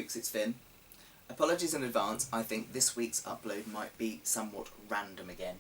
folks, it's Finn. Apologies in advance, I think this week's upload might be somewhat random again.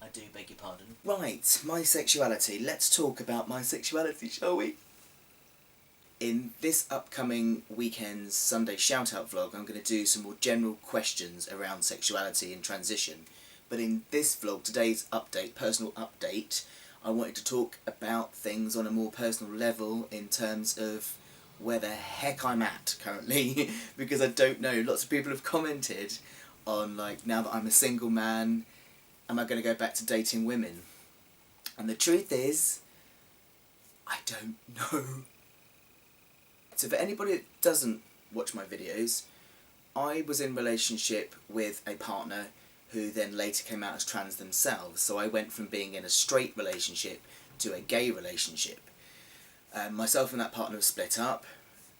I do beg your pardon. Right, my sexuality. Let's talk about my sexuality, shall we? In this upcoming weekend's Sunday shout-out vlog, I'm going to do some more general questions around sexuality and transition. But in this vlog, today's update, personal update, I wanted to talk about things on a more personal level in terms of where the heck I'm at currently, because I don't know. Lots of people have commented on, like, now that I'm a single man, am I going to go back to dating women? And the truth is, I don't know. So for anybody that doesn't watch my videos, I was in a relationship with a partner who then later came out as trans themselves. So I went from being in a straight relationship to a gay relationship. Myself and that partner were split up.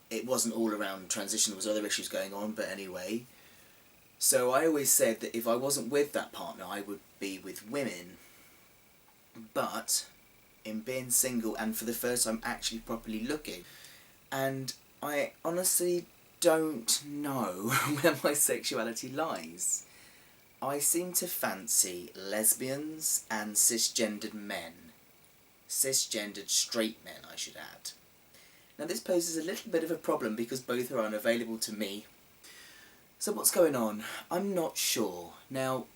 It wasn't all around transition, there was other issues going on, but anyway. So I always said that if I wasn't with that partner, I would be with women. But in being single, and for the first time actually properly looking, and I honestly don't know where my sexuality lies. I seem to fancy lesbians and cisgendered men. Cisgendered straight men, I should add. Now this poses a little bit of a problem because both are unavailable to me. So what's going on? I'm not sure. Now,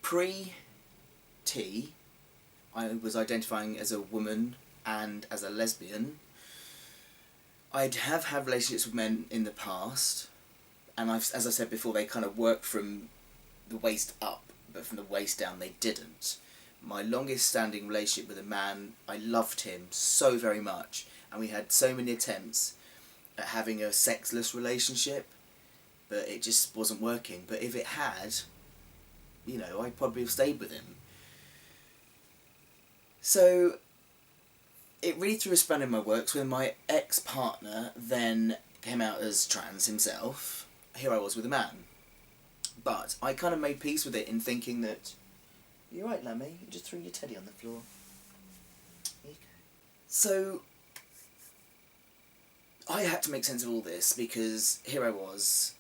pre-T, I was identifying as a woman and as a lesbian. I'd have had relationships with men in the past, and as I said before, they kind of work from the waist up, but from the waist down they didn't. My longest standing relationship with a man, I loved him so very much, and we had so many attempts at having a sexless relationship, but it just wasn't working. But if it had, you know, I'd probably have stayed with him. So it really threw a span in my works when my ex-partner then came out as trans himself. Here I was with a man. But I kind of made peace with it in thinking that, you're right, Lammy, you just threw your teddy on the floor. There you go. So I had to make sense of all this because here I was,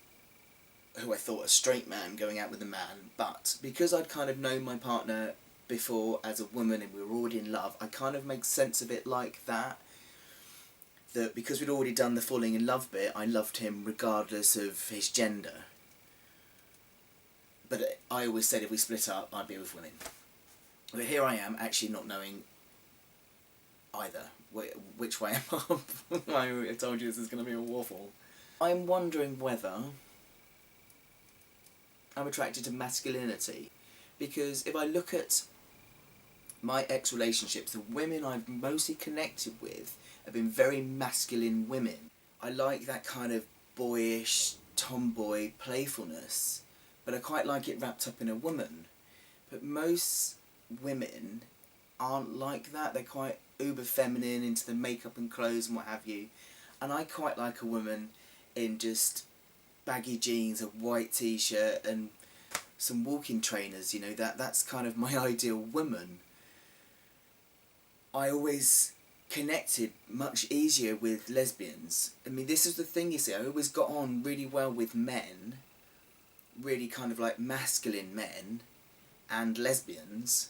who I thought a straight man going out with a man, but because I'd kind of known my partner before as a woman and we were already in love, I kind of make sense of it like that. That because we'd already done the falling in love bit, I loved him regardless of his gender. But I always said if we split up, I'd be with women. But here I am, actually not knowing either which way I'm up. I told you this is going to be a waffle. I'm wondering whether I'm attracted to masculinity. Because if I look at my ex-relationships, the women I've mostly connected with have been very masculine women. I like that kind of boyish, tomboy playfulness, but I quite like it wrapped up in a woman. But most women aren't like that. They're quite uber feminine, into the makeup and clothes and what have you. And I quite like a woman in just baggy jeans, a white t-shirt and some walking trainers, you know, that's kind of my ideal woman. I always connected much easier with lesbians. I mean, this is the thing, you see, I always got on really well with men, really kind of like masculine men and lesbians.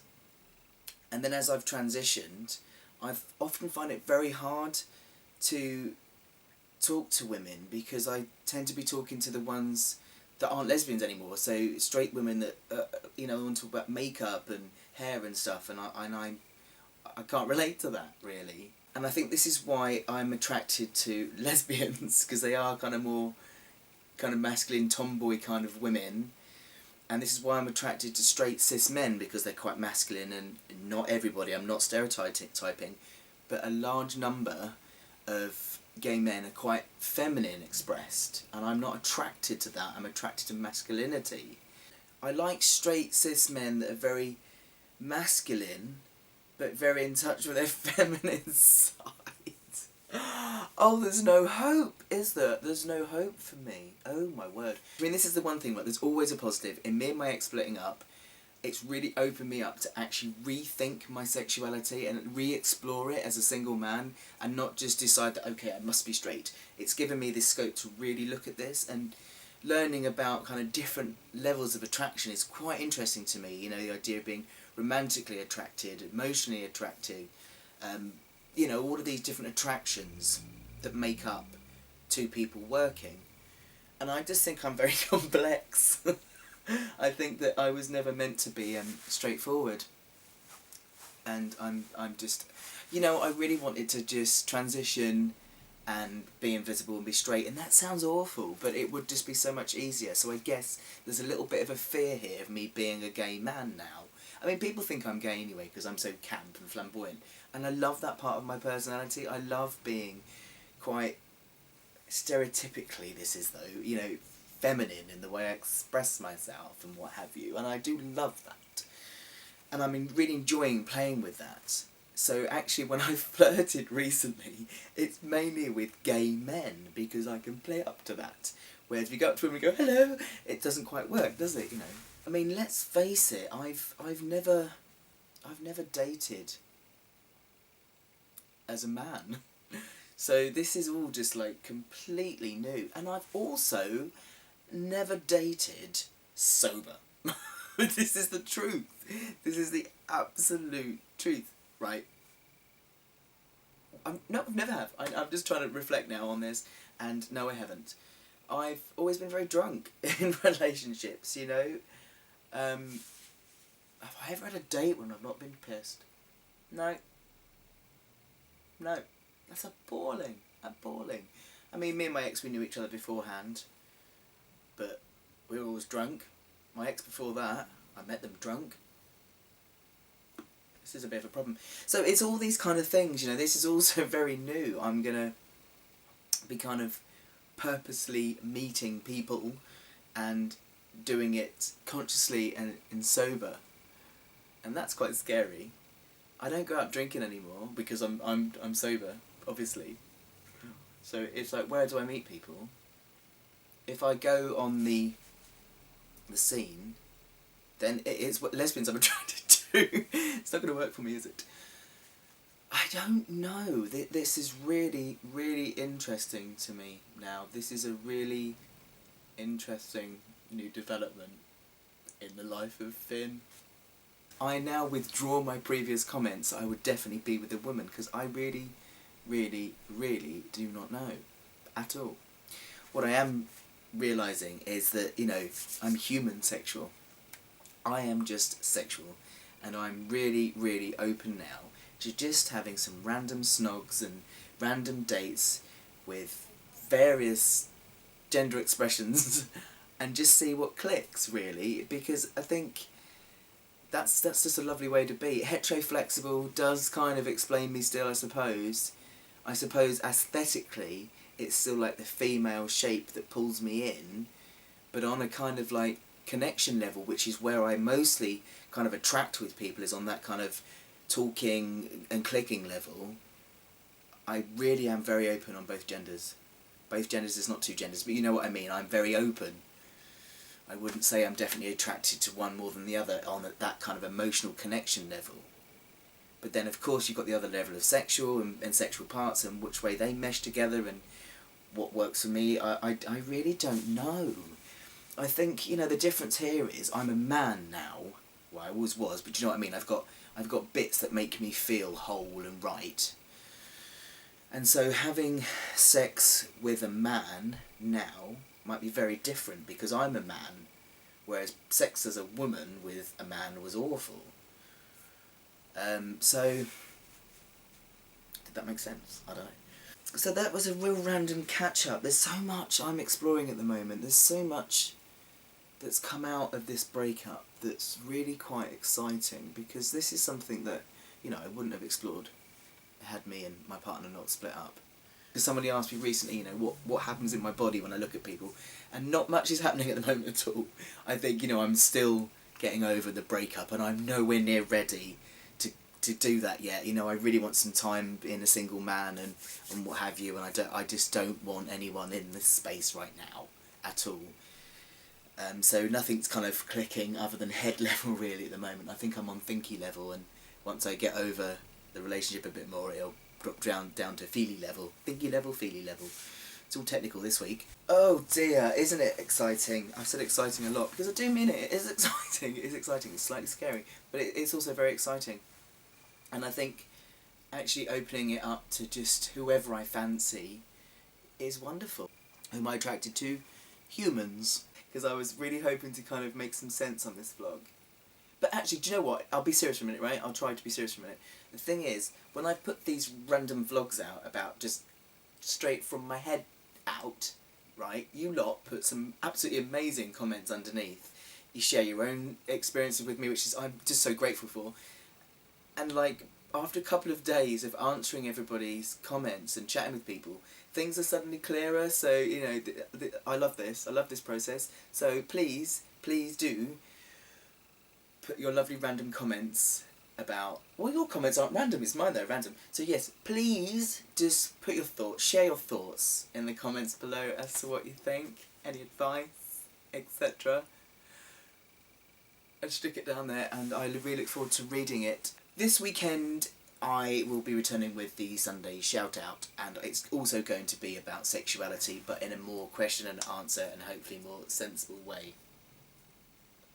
And then as I've transitioned, I've often found it very hard to talk to women because I tend to be talking to the ones that aren't lesbians anymore. So straight women that you know, want to talk about makeup and hair and stuff, and I can't relate to that really. And I think this is why I'm attracted to lesbians, because they are kind of more kind of masculine tomboy kind of women. And this is why I'm attracted to straight cis men, because they're quite masculine, and not everybody, I'm not stereotyping, but a large number of gay men are quite feminine expressed, and I'm not attracted to that. I'm attracted to masculinity. I like straight cis men that are very masculine, but very in touch with their feminine side. Oh, there's no hope, is there? There's no hope for me. Oh my word. I mean, this is the one thing, like, there's always a positive. In me and my ex splitting up, it's really opened me up to actually rethink my sexuality and re-explore it as a single man, and not just decide that, okay, I must be straight. It's given me this scope to really look at this, and learning about kind of different levels of attraction is quite interesting to me. You know, the idea of being romantically attracted, emotionally attracted, you know, all of these different attractions that make up two people working. And I just think I'm very complex. I think that I was never meant to be straightforward, and I'm just, you know, I really wanted to just transition and be invisible and be straight, and that sounds awful, but it would just be so much easier. So I guess there's a little bit of a fear here of me being a gay man now. I mean, people think I'm gay anyway because I'm so camp and flamboyant, and I love that part of my personality. I love being quite stereotypically, this is though, you know, feminine in the way I express myself and what have you, and I do love that, and I'm really enjoying playing with that. So actually, when I've flirted recently, it's mainly with gay men because I can play up to that. Whereas if you go up to them and go hello, it doesn't quite work, does it? You know, I mean, let's face it, I've never dated as a man. So this is all just like completely new, and I've also never dated sober. This is the truth. This is the absolute truth, right? No, I've never have. I'm just trying to reflect now on this, and no, I haven't. I've always been very drunk in relationships, you know. Have I ever had a date when I've not been pissed? No. No. That's appalling. Appalling. I mean, me and my ex, we knew each other beforehand, but we were always drunk. My ex before that, I met them drunk. This is a bit of a problem. So it's all these kind of things, you know, this is also very new. I'm going to be kind of purposely meeting people and doing it consciously and sober. And that's quite scary. I don't go out drinking anymore because I'm sober, obviously. So it's like, where do I meet people? If I go on the scene, then it's what lesbians I'm attracted to. It's not going to work for me, is it? I don't know. This is really, really interesting to me now. This is a really interesting new development in the life of Finn. I now withdraw my previous comments. I would definitely be with a woman, because I really, really, really do not know at all. What I am realising is that, you know, I'm human sexual. I am just sexual, and I'm really, really open now to just having some random snogs and random dates with various gender expressions and just see what clicks, really, because I think that's just a lovely way to be. Hetero-flexible does kind of explain me still, I suppose. I suppose aesthetically it's still like the female shape that pulls me in, but on a kind of like connection level, which is where I mostly kind of attract with people, is on that kind of talking and clicking level. I really am very open on both genders. Both genders is not two genders, but you know what I mean. I'm very open. I wouldn't say I'm definitely attracted to one more than the other on that kind of emotional connection level. But then of course you've got the other level of sexual and sexual parts and which way they mesh together and what works for me. I really don't know. I think, you know, the difference here is I'm a man now. Well, I always was, but you know what I mean? I've got bits that make me feel whole and right. And so having sex with a man now might be very different because I'm a man, whereas sex as a woman with a man was awful. So, did that make sense? I don't know. So that was a real random catch-up. There's so much I'm exploring at the moment. There's so much that's come out of this breakup that's really quite exciting, because this is something that, you know, I wouldn't have explored had me and my partner not split up. Because somebody asked me recently, you know, what happens in my body when I look at people, and not much is happening at the moment at all. I think, you know, I'm still getting over the breakup and I'm nowhere near ready to do that yet. You know, I really want some time being a single man and what have you, and I just don't want anyone in this space right now at all. So nothing's kind of clicking other than head level really at the moment. I think I'm on thinky level, and once I get over the relationship a bit more, it'll drop down to feely level. Thinky level, feely level. It's all technical this week. Oh dear, isn't it exciting? I've said exciting a lot because I do mean it. It is exciting. It is exciting. It's slightly scary, but it's also very exciting. And I think actually opening it up to just whoever I fancy is wonderful. Who am I attracted to? Humans. Because I was really hoping to kind of make some sense on this vlog. But actually, do you know what? I'll be serious for a minute, right? I'll try to be serious for a minute. The thing is, when I put these random vlogs out about just straight from my head out, right? You lot put some absolutely amazing comments underneath. You share your own experiences with me, which is I'm just so grateful for. And like, after a couple of days of answering everybody's comments and chatting with people, things are suddenly clearer. So, you know, I love this. I love this process. So please do put your lovely random comments about... Well, your comments aren't random. It's mine that are random. So yes, please just put your thoughts, share your thoughts in the comments below as to what you think, any advice, etc. And stick it down there, and I really look forward to reading it. This weekend I will be returning with the Sunday shout out, and it's also going to be about sexuality, but in a more question and answer and hopefully more sensible way.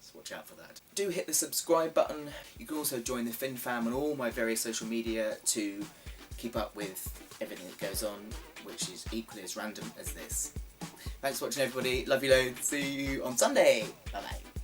So watch out for that. Do hit the subscribe button. You can also join the Finn fam on all my various social media to keep up with everything that goes on, which is equally as random as this. Thanks for watching everybody. Love you loads. See you on Sunday. Bye bye.